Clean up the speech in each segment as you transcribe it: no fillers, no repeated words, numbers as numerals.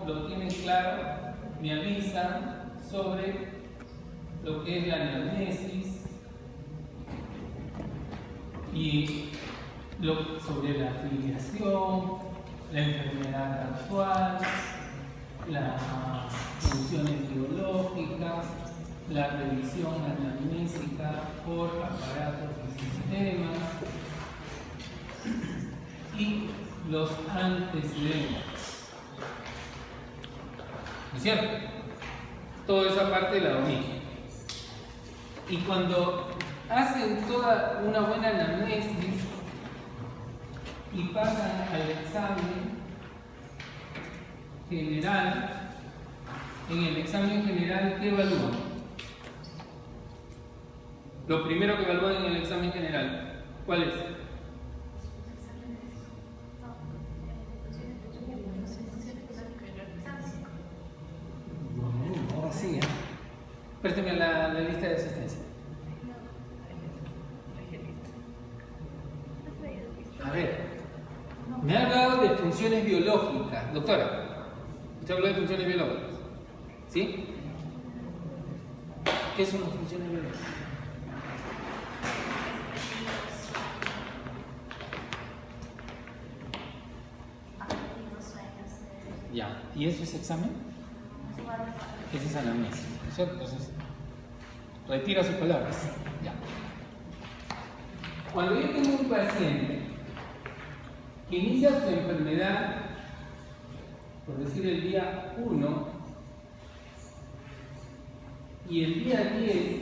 lo tienen claro, me avisan sobre lo que es la anamnesis y sobre la afiliación, la enfermedad actual, las funciones biológicas, la revisión anamnésica por aparatos y sistemas y los antecedentes. ¿No es cierto? Toda esa parte la domina. Y cuando hacen toda una buena anamnesis y pasan al examen general, en el examen general, ¿qué evalúan? Lo primero que evalúan en el examen general, ¿cuál es? Ahora sí, préstame la lista de asistencia. A ver, me ha hablado de funciones biológicas. Doctora, usted habló de funciones biológicas, ¿sí? ¿Qué son las funciones biológicas? Ya, ¿y eso es examen? Ese es anamnesis, ¿cierto? Entonces, retira sus palabras. Ya. Cuando yo tengo un paciente que inicia su enfermedad, por decir el día 1, y el día 10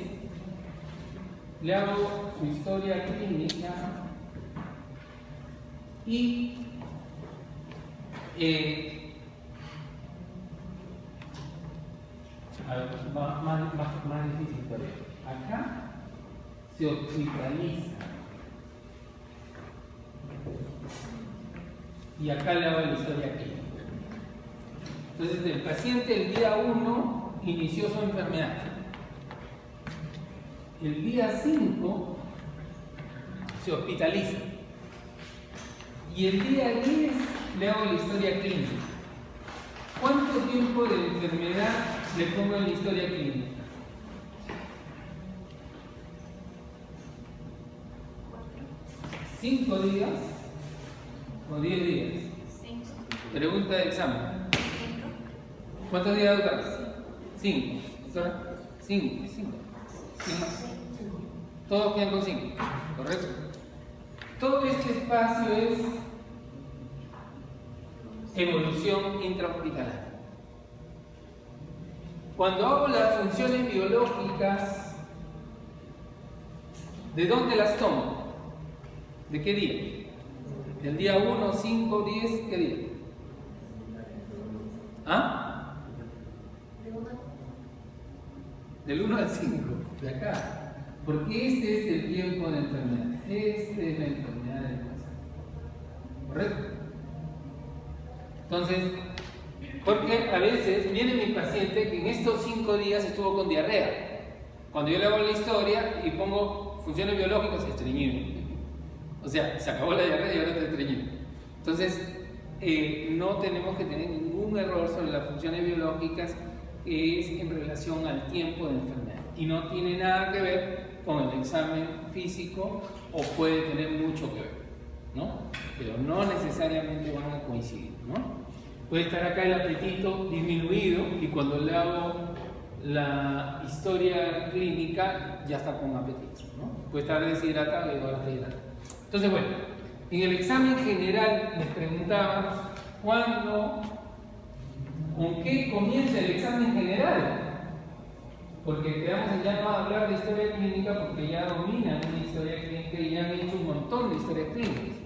le hago su historia clínica y a ver, más difícil todavía. Acá se hospitaliza y acá le hago la historia clínica. Entonces el paciente el día 1 inició su enfermedad. El día 5 se hospitaliza y el día 10 le hago la historia clínica. ¿Cuánto tiempo de enfermedad le pongo en la historia clínica? 5 días o 10 días. Pregunta de examen. ¿Cuántos días, doctora? 5. ¿Doctora? 5. 5 más. Todos quedan con 5. ¿Correcto? Todo este espacio es evolución intrahospitalaria. Cuando hago las funciones biológicas, ¿de dónde las tomo? ¿De qué día? ¿Del día 1, 5, 10? ¿Qué día? ¿Ah? Del 1 al 5, de acá. Porque este es el tiempo de enfermedad. Esta es la enfermedad del paciente. ¿Correcto? Entonces, porque a veces viene mi paciente que en estos 5 días estuvo con diarrea. Cuando yo le hago la historia y pongo funciones biológicas, estreñido. O sea, se acabó la diarrea y ahora está estreñido. Entonces, no tenemos que tener ningún error sobre las funciones biológicas que es en relación al tiempo de enfermedad. Y no tiene nada que ver con el examen físico o puede tener mucho que ver, ¿no? Pero no necesariamente van a coincidir, ¿no? Puede estar acá el apetito disminuido y cuando le hago la historia clínica ya está con apetito, ¿no? Puede estar deshidratado y ahora está hidratado. Entonces, bueno, en el examen general les preguntaba ¿cuándo, con qué comienza el examen general? Porque quedamos en ya no hablar de historia clínica porque ya dominan una historia clínica y ya han hecho un montón de historias clínicas.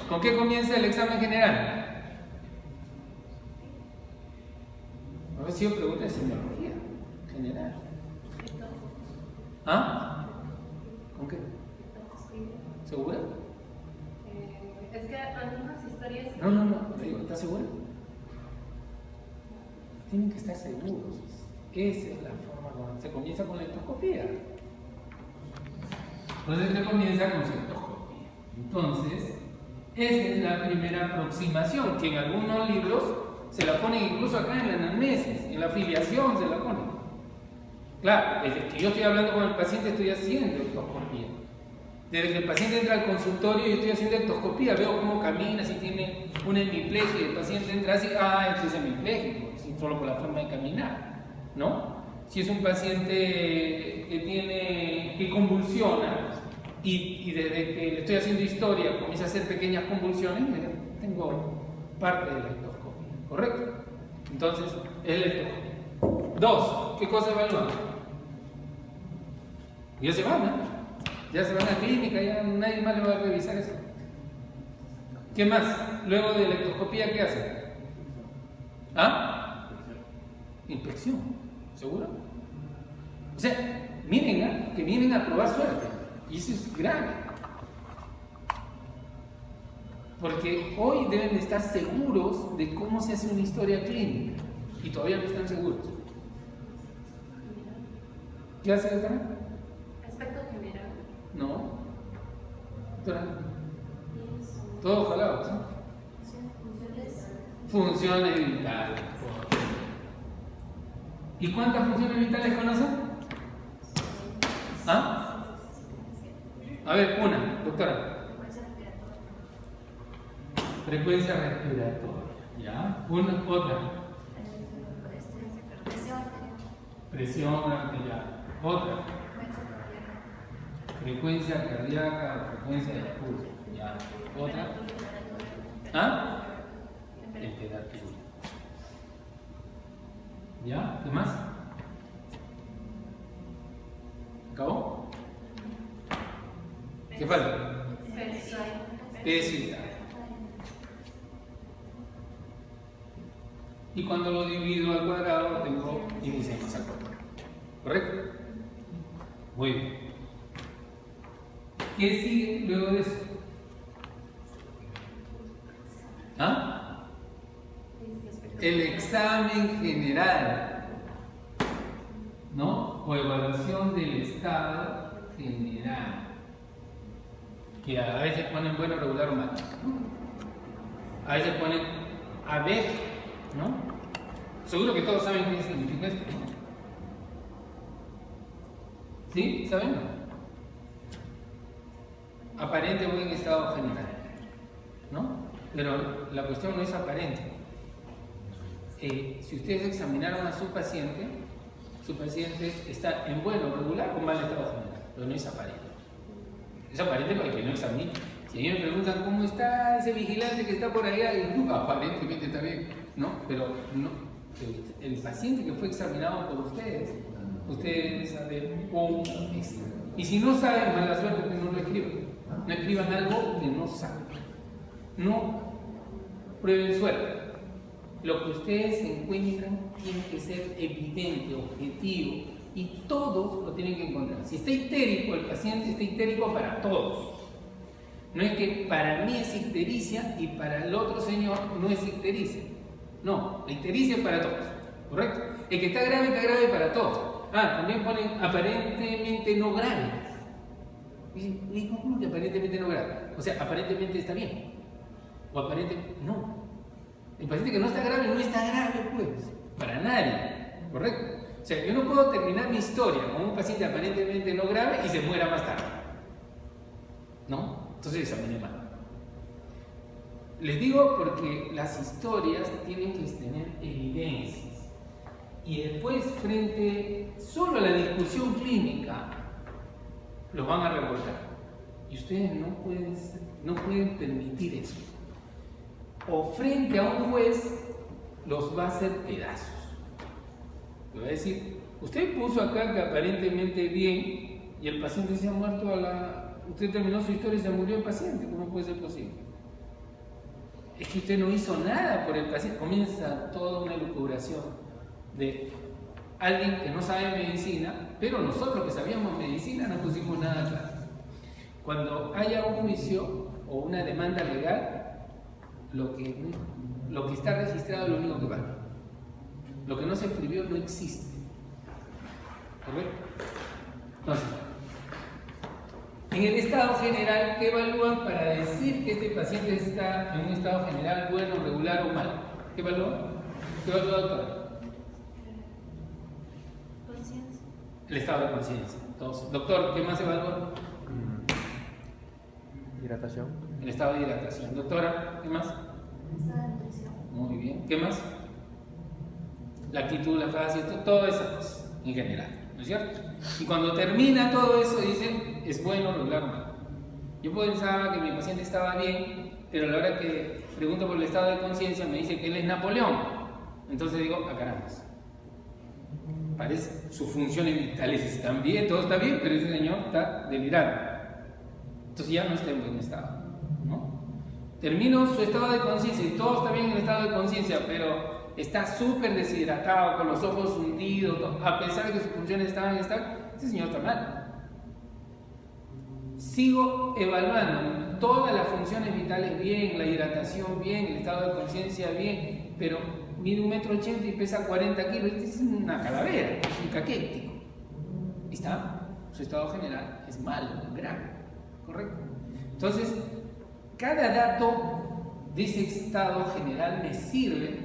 ¿Con qué comienza el examen general? A ver si yo pregunto de semiología general. ¿Ah? ¿Con qué? ¿Segura? Es que algunas historias... No, ¿estás segura? Tienen que estar seguros. Esa es la forma como se comienza con la endoscopía. Entonces se comienza con su endoscopía. Entonces, esa es la primera aproximación que en algunos libros Se la ponen incluso acá en la anamnesis, en la afiliación se la ponen. Claro, desde que yo estoy hablando con el paciente estoy haciendo ectoscopía. Desde que el paciente entra al consultorio yo estoy haciendo ectoscopía, veo cómo camina, si tiene una hemiplegia y el paciente entra así, este es hemipléjico, solo por la forma de caminar, ¿no? Si es un paciente que convulsiona y desde que le estoy haciendo historia comienza a hacer pequeñas convulsiones, tengo parte de la ectoscopía, ¿correcto? Entonces, es la ectoscopía. 2, ¿qué cosa evalúan? Ya se van, ¿no? Ya se van a clínica, ya nadie más le va a revisar eso. ¿Qué más? Luego de la ectoscopía, ¿qué hacen? ¿Ah? Inspección, ¿seguro? O sea, miren, que vienen a probar suerte. Y eso es grave. Porque hoy deben de estar seguros de cómo se hace una historia clínica. Y todavía no están seguros. ¿Qué hace, doctora? Aspecto general. No. Doctora. Todo jalado, ¿sí? Funciones vitales. ¿Y cuántas funciones vitales conocen? ¿Ah? A ver, una, doctora. Frecuencia respiratoria. ¿Ya? Otra. Presión arterial. Otra. Frecuencia cardíaca, frecuencia de pulso. ¿Ya? Otra. ¿Ah? Temperatura. ¿Ya? ¿Qué más? ¿Acabó? ¿Qué falta? Peso y talla. Y cuando lo divido al cuadrado tengo índice de masa corporal. ¿Correcto? Muy bien. ¿Qué sigue luego de eso? ¿Ah? El examen general, ¿no? O evaluación del estado general. Que a veces ponen bueno, regular o mal. A veces ponen AB, ¿no? Seguro que todos saben qué significa esto, ¿no? ¿Sí? ¿Saben? Aparente buen estado general, ¿no? Pero la cuestión no es aparente. Si ustedes examinaron a su paciente está en bueno, regular o mal estado general, pero no es aparente. Es aparente para el que no examina. Si a mí me preguntan cómo está ese vigilante que está por allá, y aparentemente está bien, ¿no? Pero no, el paciente que fue examinado por ustedes saben cómo está. Y si no saben, mala suerte que no lo escriban. No escriban algo que no saben. No prueben suerte. Lo que ustedes encuentran tiene que ser evidente, objetivo, y todos lo tienen que encontrar. Si está histérico, el paciente está histérico para todos. No es que para mí es ictericia y para el otro señor no es ictericia. No, la ictericia es para todos, ¿correcto? El que está grave para todos. También ponen aparentemente no grave. ¿Y cómo que aparentemente no grave? O sea, aparentemente está bien. O aparentemente no. El paciente que no está grave no está grave, pues. Para nadie. ¿Correcto? O sea, yo no puedo terminar mi historia con un paciente aparentemente no grave y se muera más tarde. ¿No? Entonces examiné mal. Les digo porque las historias tienen que tener evidencias. Y después, frente solo a la discusión clínica, los van a revoltar. Y ustedes no pueden permitir eso. O frente a un juez, los va a hacer pedazos. Le va a decir, usted puso acá que aparentemente bien y el paciente se ha muerto usted terminó su historia y se murió el paciente. ¿Cómo puede ser posible? Es que usted no hizo nada por el paciente. Comienza toda una elucubración de alguien que no sabe medicina, pero nosotros que sabíamos medicina no pusimos nada claro. Cuando haya un juicio o una demanda legal, lo que está registrado es lo único que vale. Lo que no se escribió no existe. ¿Correcto? Entonces, en el estado general, ¿qué evalúan para decir que este paciente está en un estado general bueno, regular o mal? ¿Qué evalúan? ¿Qué evalúa, doctora? Conciencia. El estado de conciencia. 2. Doctor, ¿qué más evalúa? Hidratación. El estado de hidratación. Doctora, ¿qué más? Estado de nutrición. Muy bien. ¿Qué más? La actitud, la frase, todas esas cosas en general, ¿no es cierto? Y cuando termina todo eso, dice, es bueno, regular o mal. Yo pensaba que mi paciente estaba bien, pero a la hora que pregunto por el estado de conciencia me dice que él es Napoleón. Entonces digo, caramba. Parece, sus funciones vitales están bien, todo está bien, pero ese señor está delirando. Entonces ya no está en buen estado, ¿no? Termino su estado de conciencia y todo está bien en el estado de conciencia, pero está súper deshidratado, con los ojos hundidos, a pesar de que sus funciones estaban estables, este señor está mal. Sigo evaluando todas las funciones vitales bien, la hidratación bien, el estado de conciencia bien, pero mide 1,80 m y pesa 40 kilos, este es una calavera, es un caquético. Y está, su estado general es malo, grave, ¿correcto? Entonces, cada dato de ese estado general me sirve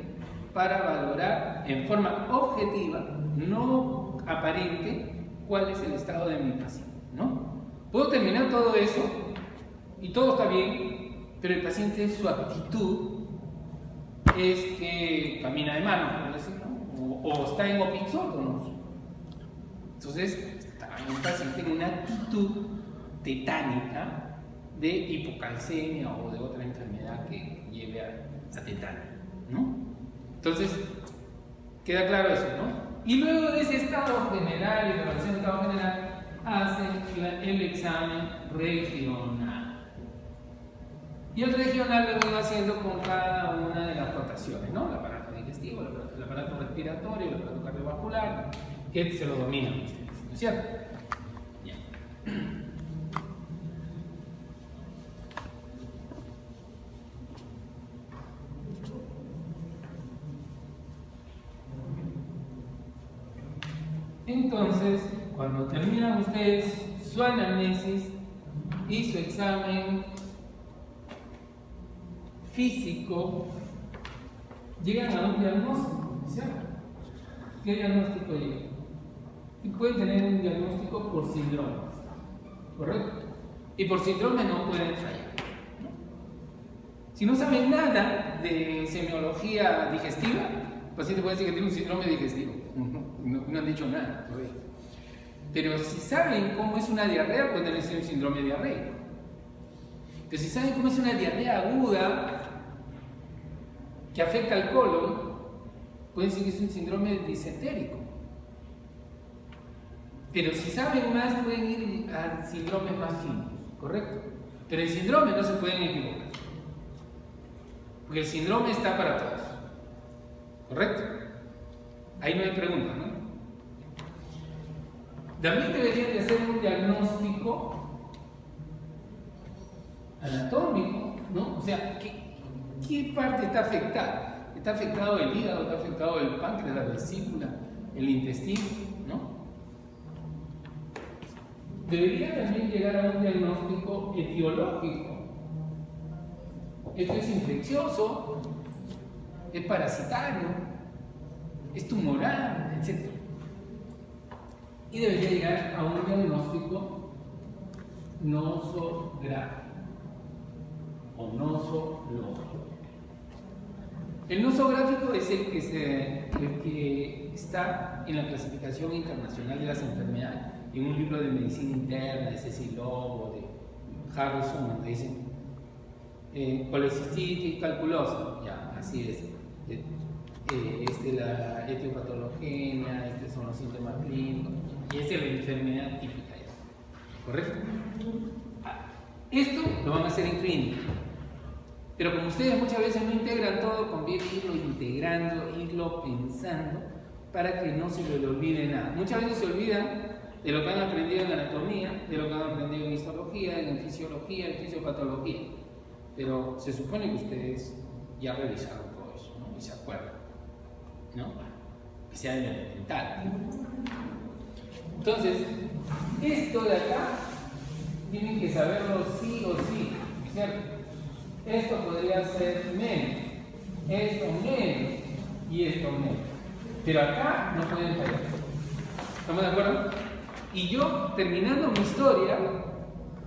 para valorar en forma objetiva, no aparente, cuál es el estado de mi paciente, ¿no? Puedo terminar todo eso y todo está bien, pero el paciente, su actitud es que camina de mano, por decirlo, o está en opixótonos. Entonces, está un paciente en una actitud tetánica de hipocalcemia o de otra enfermedad que lleve a tetania, ¿no? Entonces, queda claro eso, ¿no? Y luego de ese estado general y evaluación de estado general, hacen el examen regional. Y el regional lo voy haciendo con cada una de las rotaciones, ¿no? El aparato digestivo, el aparato respiratorio, el aparato cardiovascular, que se lo dominan ustedes, ¿no es cierto? Bien. Entonces, cuando terminan ustedes su anamnesis y su examen físico, llegan a un diagnóstico, ¿cierto? ¿Qué diagnóstico llega? Y pueden tener un diagnóstico por síndromes, ¿correcto? Y por síndrome no pueden fallar, ¿no? Si no saben nada de semiología digestiva, el paciente puede decir que tiene un síndrome digestivo. No han dicho nada todavía. Pero si saben cómo es una diarrea, pueden tener un síndrome diarreico. Pero si saben cómo es una diarrea aguda que afecta al colon, pueden decir que es un síndrome disentérico. Pero si saben más, pueden ir a síndromes más finos, ¿correcto? Pero en síndrome no se pueden equivocar. Porque el síndrome está para todos, ¿correcto? Ahí no hay pregunta, ¿no? También deberían de hacer un diagnóstico anatómico, ¿no? O sea, ¿qué parte está afectada? ¿Está afectado el hígado? ¿Está afectado el páncreas, la vesícula, el intestino? ¿No? Debería también llegar a un diagnóstico etiológico. Esto es infeccioso, es parasitario, es tumoral, etc. Y debería llegar a un diagnóstico nosográfico o nosológico. El nosográfico es el que está en la clasificación internacional de las enfermedades, en un libro de medicina interna de Cecil Lobo, de Harrison, donde dicen colecistitis calculosa, ya, así es. La etiopatologenia, estos son los síntomas clínicos, y esta es la enfermedad típica, ¿correcto? Esto lo van a hacer en clínica, pero como ustedes muchas veces no integran todo, conviene irlo integrando, irlo pensando, para que no se les olvide nada. Muchas veces se olvidan de lo que han aprendido en anatomía, de lo que han aprendido en histología, en fisiología, en fisiopatología, pero se supone que ustedes ya revisaron todo eso, ¿no? Y se acuerdan, ¿no? Que sea elemental. Entonces, esto de acá tienen que saberlo sí o sí, ¿cierto? Esto podría ser menos, esto menos, y esto aumenta. Pero acá no pueden fallar. ¿Estamos de acuerdo? Y yo, terminando mi historia,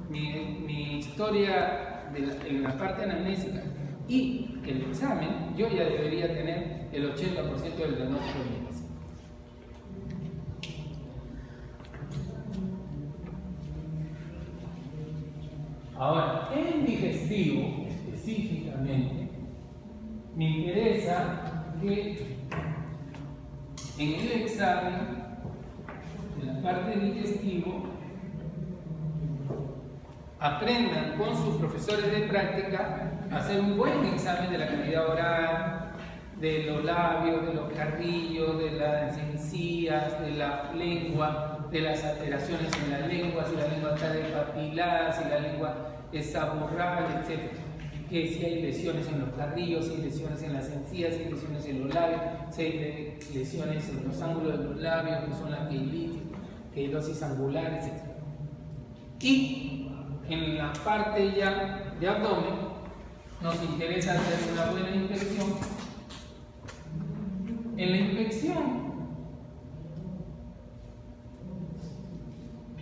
mi historia en la parte anamnésica y el examen, yo ya debería tener el 80% del diagnóstico de mi paciente. Ahora, en digestivo, específicamente, me interesa que en el examen, en la parte de digestivo, aprendan con sus profesores de práctica a hacer un buen examen de la cavidad oral, de los labios, de los carrillos, de las encías, de la lengua, de las alteraciones en la lengua, si la lengua está despapilada, si la lengua es saborral, etc. Que si hay lesiones en los carrillos, si hay lesiones en las encías, si hay lesiones en los labios, si hay lesiones en los ángulos de los labios, que son la queilosis angular, etc. Y en la parte ya de abdomen nos interesa hacer una buena inspección. En la inspección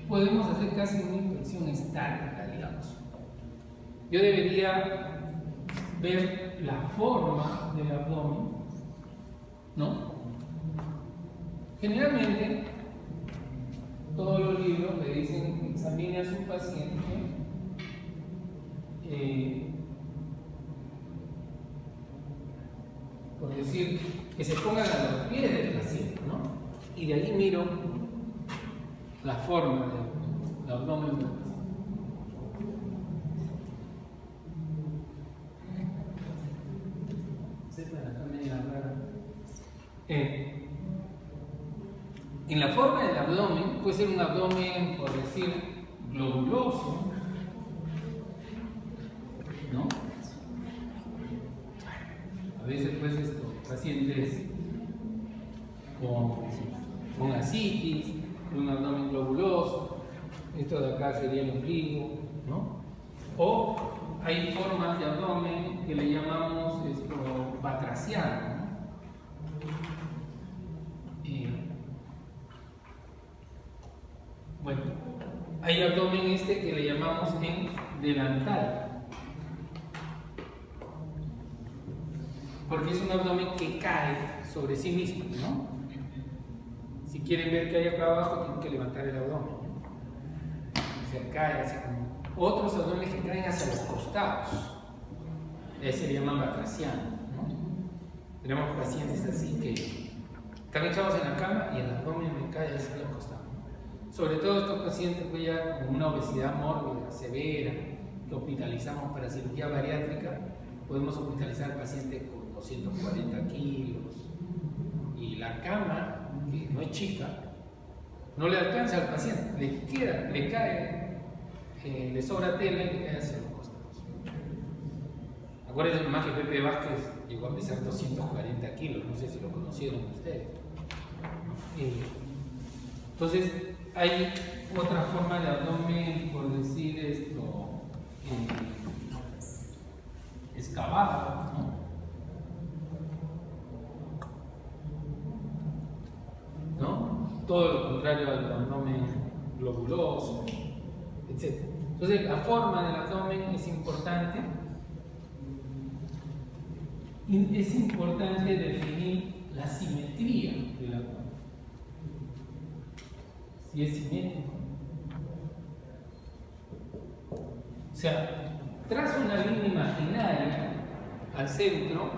podemos hacer casi una inspección estática, digamos. Yo debería ver la forma del abdomen, ¿no? Generalmente, todos los libros le dicen examine a su paciente por decir que se pongan a los pies del paciente, ¿no? Y de ahí miro la forma del abdomen del paciente. En la forma del abdomen puede ser un abdomen, por decir, globuloso, ¿no? A veces pues pacientes con ascitis, un abdomen globuloso, esto de acá sería el ombligo, ¿no? O hay formas de abdomen que le llamamos batraciano, ¿no? Bueno, hay abdomen que le llamamos en delantal, porque es un abdomen que cae sobre sí mismo, ¿no? Si quieren ver qué hay acá abajo, tienen que levantar el abdomen. O sea, cae así como. Otros abdomenes que caen hacia los costados, ese se llaman batraciano, ¿no? Tenemos pacientes así que están echados en la cama y el abdomen le cae hacia los costados. Sobre todo estos pacientes pues ya con una obesidad mórbida, severa, que hospitalizamos para cirugía bariátrica, podemos hospitalizar al paciente con 240 kilos y la cama, que no es chica, no le alcanza al paciente, le cae, le sobra tela y le cae hacia los costados. Acuérdense nomás que Pepe Vázquez llegó a pesar 240 kilos, no sé si lo conocieron ustedes. Entonces, hay otra forma de abdomen, por decir esto, excavado, ¿no? Todo lo contrario al abdomen globuloso, etc. Entonces, la forma del abdomen es importante. Y es importante definir la simetría del abdomen. Si es simétrico. O sea, trazo una línea imaginaria al centro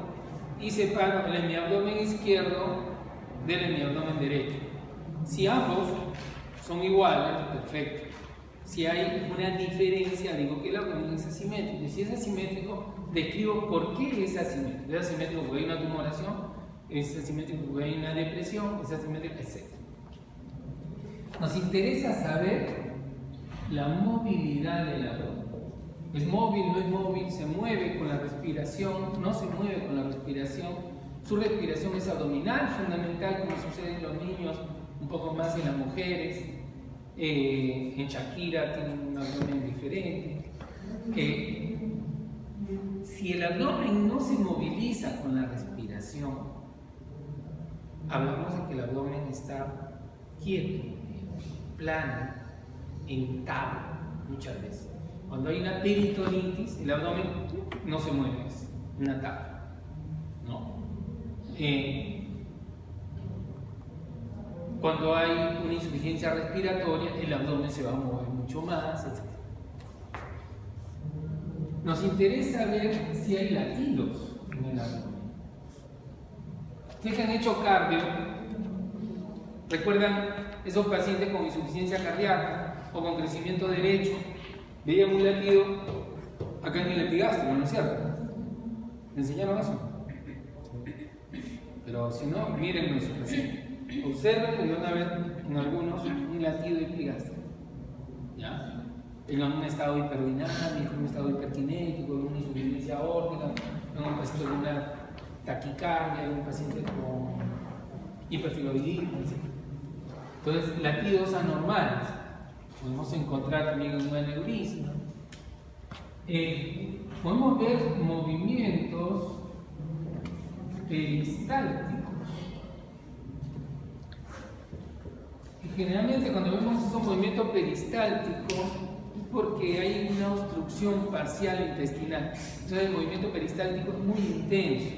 y separo el hemiabdomen izquierdo del hemiabdomen derecho. Si ambos son iguales, perfecto. Si hay una diferencia, digo que el abdomen es asimétrico. Y si es asimétrico, describo por qué es asimétrico. Es asimétrico porque hay una tumoración, es asimétrico porque hay una depresión, es asimétrico, etc. Nos interesa saber la movilidad del abdomen. ¿Es móvil, no es móvil? ¿Se mueve con la respiración? ¿No se mueve con la respiración? Su respiración es abdominal, fundamental, como sucede en los niños, un poco más en las mujeres. En Shakira tienen un abdomen diferente. Si el abdomen no se moviliza con la respiración, hablamos de que el abdomen está quieto, plano, en tabla, muchas veces. Cuando hay una peritonitis, el abdomen no se mueve, es una tabla, ¿no? Cuando hay una insuficiencia respiratoria, el abdomen se va a mover mucho más, etc. Nos interesa ver si hay latidos en el abdomen. Ustedes que han hecho cardio, ¿recuerdan esos pacientes con insuficiencia cardíaca o con crecimiento derecho? Veían un latido acá en el epigastrio, ¿no es cierto? ¿Le enseñaron eso? Pero si no, miren su paciente. Observen y van a ver en algunos un latido epigastrio, ¿ya? En un estado hiperdinámico, en un estado hiperkinético, en una insuficiencia aórtica, en un paciente con una taquicardia, en un paciente con hipertiroidismo, etc. Entonces, latidos anormales podemos encontrar también en un aneurisma. Podemos ver movimientos peristálticos. Y generalmente cuando vemos esos movimientos peristálticos es porque hay una obstrucción parcial intestinal. Entonces el movimiento peristáltico es muy intenso,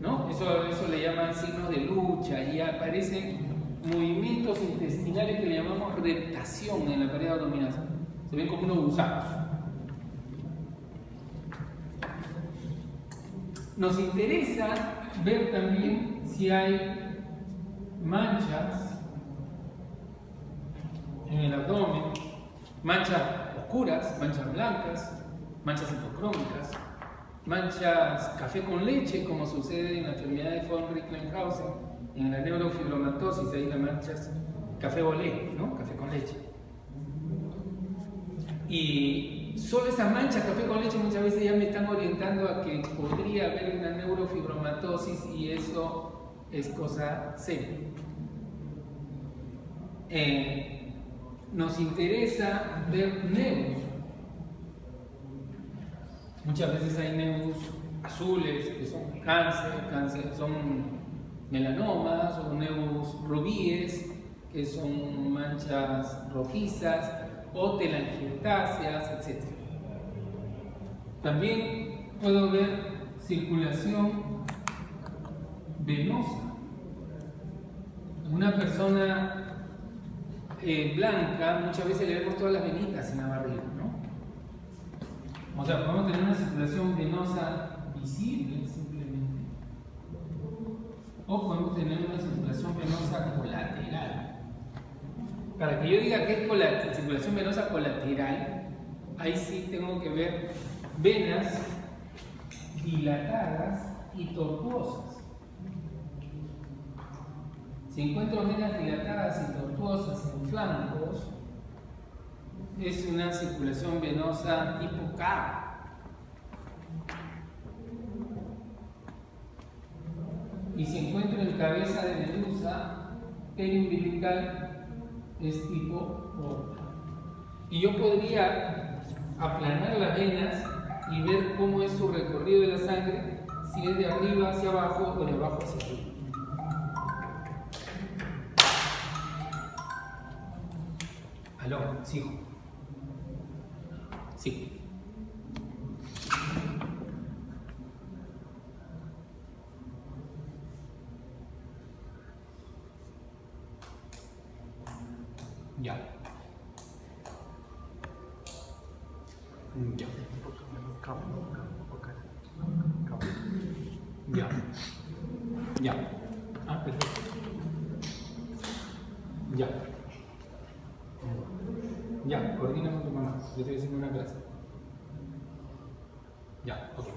¿no? Eso le llaman signos de lucha y aparecen movimientos intestinales que le llamamos reptación en la pared abdominal. Se ven como unos gusanos. Nos interesa ver también si hay manchas en el abdomen, manchas oscuras, manchas blancas, manchas hipocrómicas, manchas café con leche, como sucede en la enfermedad de von Recklinghausen, en la neurofibromatosis, ahí las manchas café olé, ¿no? Café con leche. Y solo esa mancha café con leche muchas veces ya me están orientando a que podría haber una neurofibromatosis y eso es cosa seria. Nos interesa ver nevus. Muchas veces hay nevus azules que son cáncer, son melanomas, o nevus rubíes que son manchas rojizas, o telangiectasias, etc. También puedo ver circulación venosa. Una persona blanca, muchas veces le vemos todas las venitas en la barriga, ¿no? O sea, podemos tener una circulación venosa visible simplemente, o podemos tener una circulación venosa colateral. Para que yo diga que es circulación venosa colateral, ahí sí tengo que ver venas dilatadas y tortuosas. Si encuentro venas dilatadas y tortuosas en flancos, es una circulación venosa tipo K. Y si encuentro en cabeza de medusa periumbilical, es tipo O. Y yo podría aplanar las venas y ver cómo es su recorrido de la sangre, si es de arriba hacia abajo o de abajo hacia arriba. ¿Aló? ¿Sigo? Sí. Ya. Ya. Ya. Ya. Ah, perfecto. Ya. Ya, coordina con tu mamá. Yo estoy haciendo una clase. Ya, ok.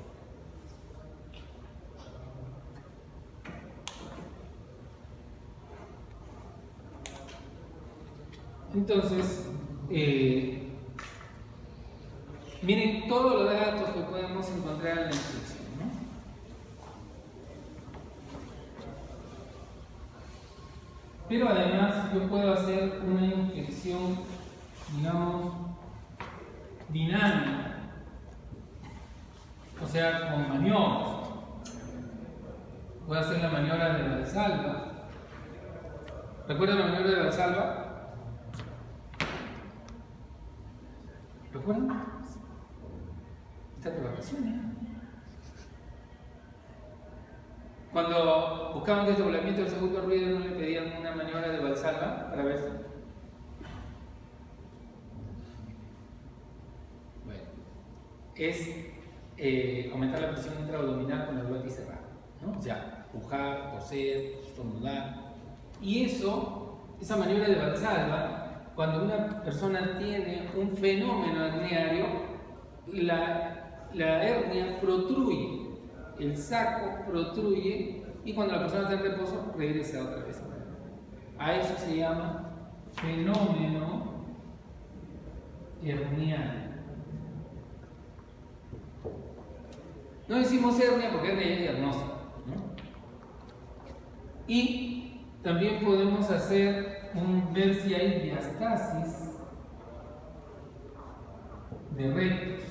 Entonces, miren todos los datos que podemos encontrar en la instrucción, ¿no? Pero además yo puedo hacer una infección, digamos, dinámica, o sea, con maniobras. Puedo hacer la maniobra de Valsalva, ¿Recuerdan la maniobra de Valsalva? ¿Recuerdan? Está de vacaciones. Cuando buscaban desdoblamiento del segundo ruido, ¿no le pedían una maniobra de Valsalva para ver? Bueno, es aumentar la presión intraabdominal con la glotis cerrada, ¿no? O sea, pujar, toser, estornudar. Y esa maniobra de Valsalva, cuando una persona tiene un fenómeno herniario, la hernia protruye. El saco protruye y cuando la persona está en reposo regresa otra vez. A eso se llama fenómeno herniano. No decimos hernia porque hernia es diagnóstico, ¿no? Y también podemos ver si hay diastasis de rectos.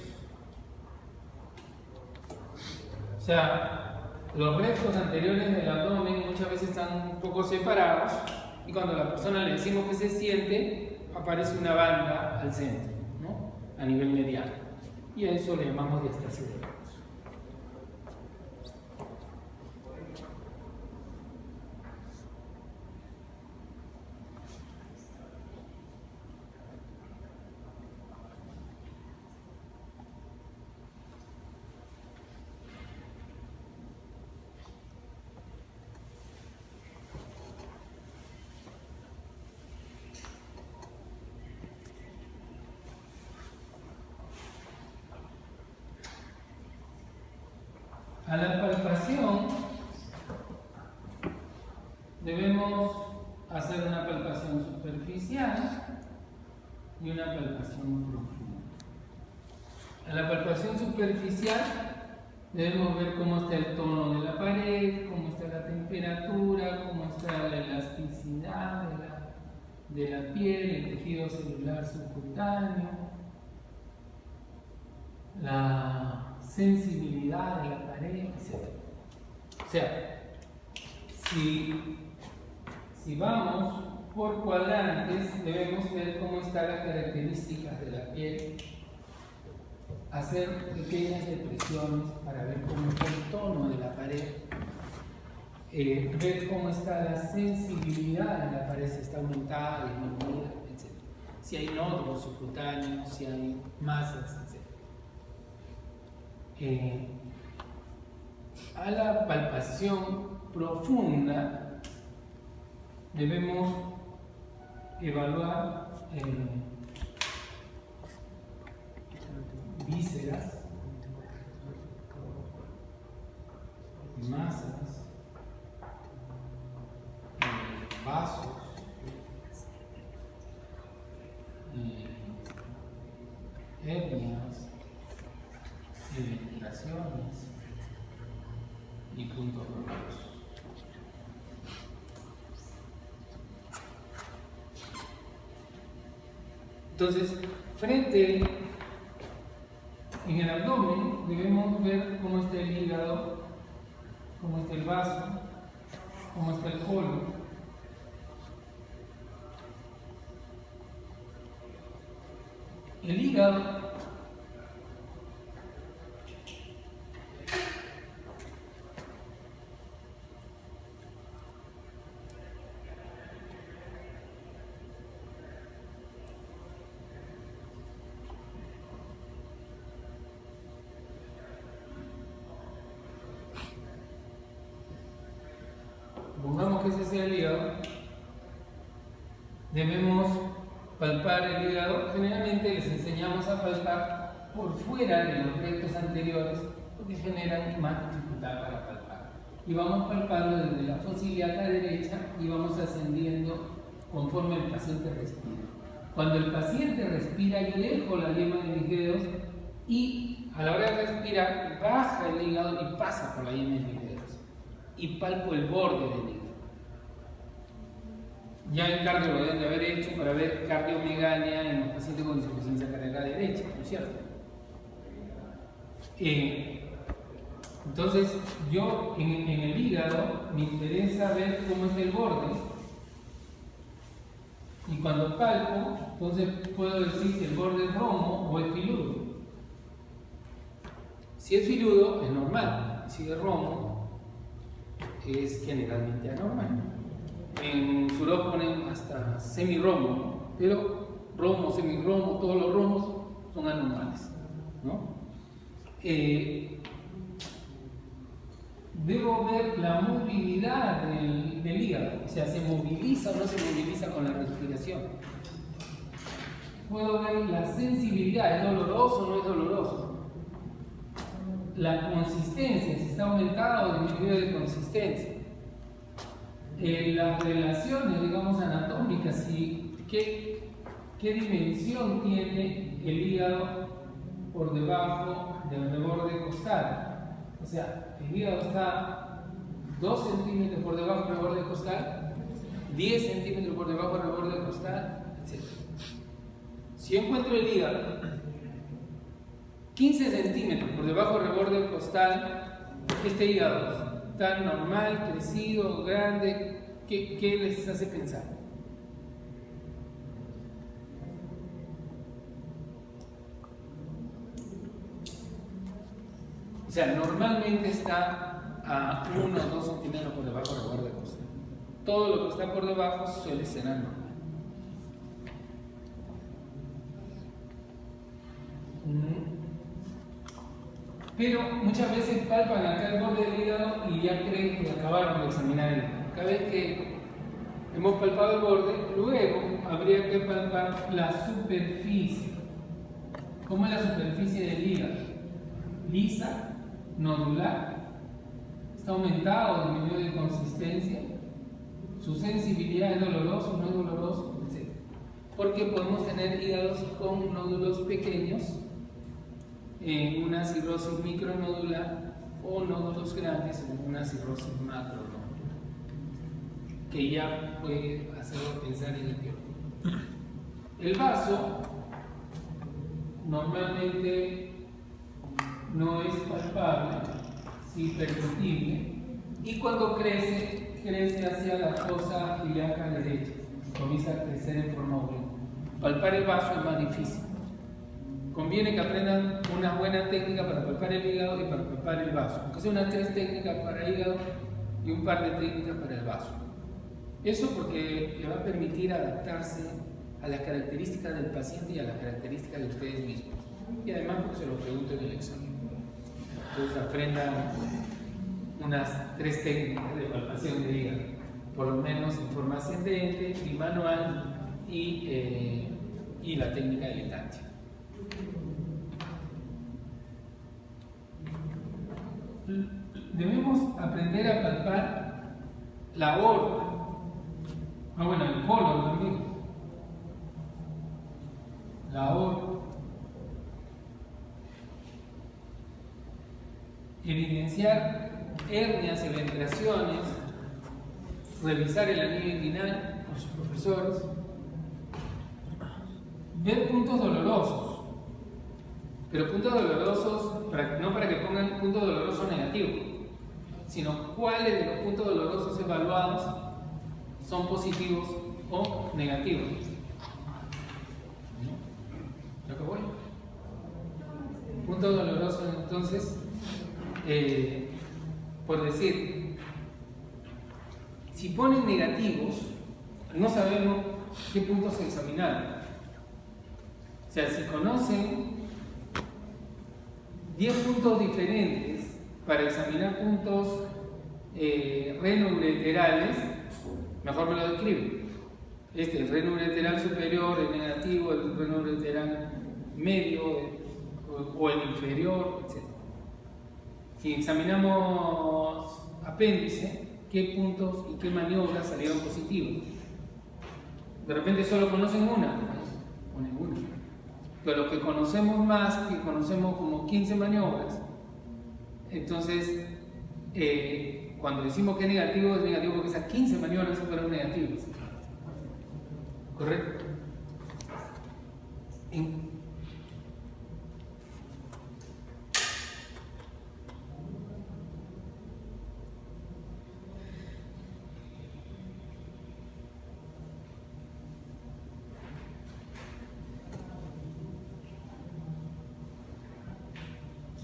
O sea, los rectos anteriores del abdomen muchas veces están un poco separados y cuando a la persona le decimos que se siente, aparece una banda al centro, ¿no? A nivel mediano. Y a eso le llamamos diastasis de rectos. A la palpación debemos hacer una palpación superficial y una palpación profunda. A la palpación superficial debemos ver cómo está el tono de la pared, cómo está la temperatura, cómo está la elasticidad de la piel, el tejido celular subcutáneo, la sensibilidad de la pared, etc. O sea, si vamos por cuadrantes, debemos ver cómo están las características de la piel, hacer pequeñas depresiones para ver cómo está el tono de la pared, ver cómo está la sensibilidad de la pared, si está aumentada, disminuida, etc. Si hay nódulos subcutáneos, si hay masas, etc. A la palpación profunda debemos evaluar vísceras, masas, vasos, hernias, ventilaciones y puntos rojos. Entonces, en el abdomen debemos ver cómo está el hígado, cómo está el vaso, cómo está el colon. El hígado que ese sea el hígado, debemos palpar el hígado. Generalmente les enseñamos a palpar por fuera de los rectos anteriores porque generan más dificultad para palpar. Y vamos palpando desde la fosa ilíaca derecha y vamos ascendiendo conforme el paciente respira. Cuando el paciente respira, yo dejo la yema de mis dedos y a la hora de respirar baja el hígado y pasa por la yema de mis dedos y palpo el borde del hígado. Ya en cardio lo deben de haber hecho para ver cardiomegalia en los pacientes con insuficiencia cardíaca derecha, ¿no es cierto? Entonces, yo en el hígado me interesa ver cómo está el borde Y cuando palpo, entonces puedo decir si el borde es romo o es filudo. Si es filudo, es normal. Si es romo, es generalmente anormal. En Surop ponen hasta semi-romo, pero romo, semi-romo, todos los romos son anormales, ¿no? Debo ver la movilidad del hígado, o sea, ¿se moviliza o no se moviliza con la respiración? Puedo ver la sensibilidad, ¿es doloroso o no es doloroso? La consistencia, si está aumentada o disminuida de consistencia. Las relaciones, digamos, anatómicas, ¿qué dimensión tiene el hígado por debajo del reborde costal? O sea, el hígado está 2 centímetros por debajo del borde costal, 10 centímetros por debajo del borde costal, etc. Si yo encuentro el hígado 15 centímetros por debajo del borde costal, este hígado está normal, crecido, grande, ¿qué les hace pensar? O sea, normalmente está a 1 o 2 centímetros por debajo del borde costal. Todo lo que está por debajo suele ser anormal. Pero muchas veces palpan acá el borde del hígado y ya creen que acabaron de examinar el hígado. Cada vez que hemos palpado el borde, luego habría que palpar la superficie. ¿Cómo es la superficie del hígado? Lisa, nodular, está aumentado o disminuido de consistencia, su sensibilidad es doloroso, no es doloroso, etc. Porque podemos tener hígados con nódulos pequeños, una cirrosis micronodular o nódulos grandes en una cirrosis macronodular, que ya puede hacerlo pensar en el peor. El vaso normalmente no es palpable, sí perceptible, y cuando crece hacia la fosa ilíaca derecha, comienza a crecer en forma obliqua. Palpar el vaso es más difícil. Conviene que aprendan una buena técnica para palpar el hígado y para palpar el vaso, aunque sea unas 3 técnicas para el hígado y un par de técnicas para el vaso. Eso porque le va a permitir adaptarse a las características del paciente y a las características de ustedes mismos. Y además porque se lo pregunto en el examen. Entonces aprendan unas 3 técnicas de palpación de hígado, por lo menos en forma ascendente, bimanual y la técnica de lactancia. Debemos aprender a palpar la aorta. Bueno, el colon también. La aorta. Evidenciar hernias, eventraciones, revisar el anillo inguinal con sus profesores, ver puntos dolorosos. Pero puntos dolorosos, no para que pongan punto doloroso negativo, sino cuáles de los puntos dolorosos evaluados son positivos o negativos. ¿Lo que voy? Punto doloroso, entonces, por decir, si ponen negativos, no sabemos qué puntos se examinaron. O sea, si conocen 10 puntos diferentes para examinar puntos renoureterales, mejor me lo describen. El renoureteral superior, el negativo, el renoureteral medio o el inferior, etc. Si examinamos apéndice, ¿qué puntos y qué maniobras salieron positivos? De repente solo conocen una, ponen una. Pero los que conocemos más, que conocemos como 15 maniobras, entonces cuando decimos que es negativo porque esas 15 maniobras fueron negativas. ¿Correcto?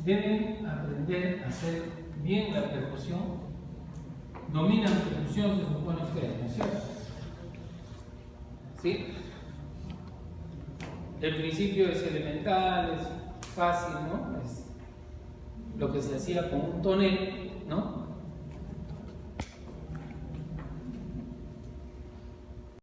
deben aprender a hacer bien la percusión. Dominan percusión, se supone ustedes, ¿no es cierto? ¿Sí? El principio es elemental, es fácil, ¿no? Es lo que se hacía con un tonel, ¿no?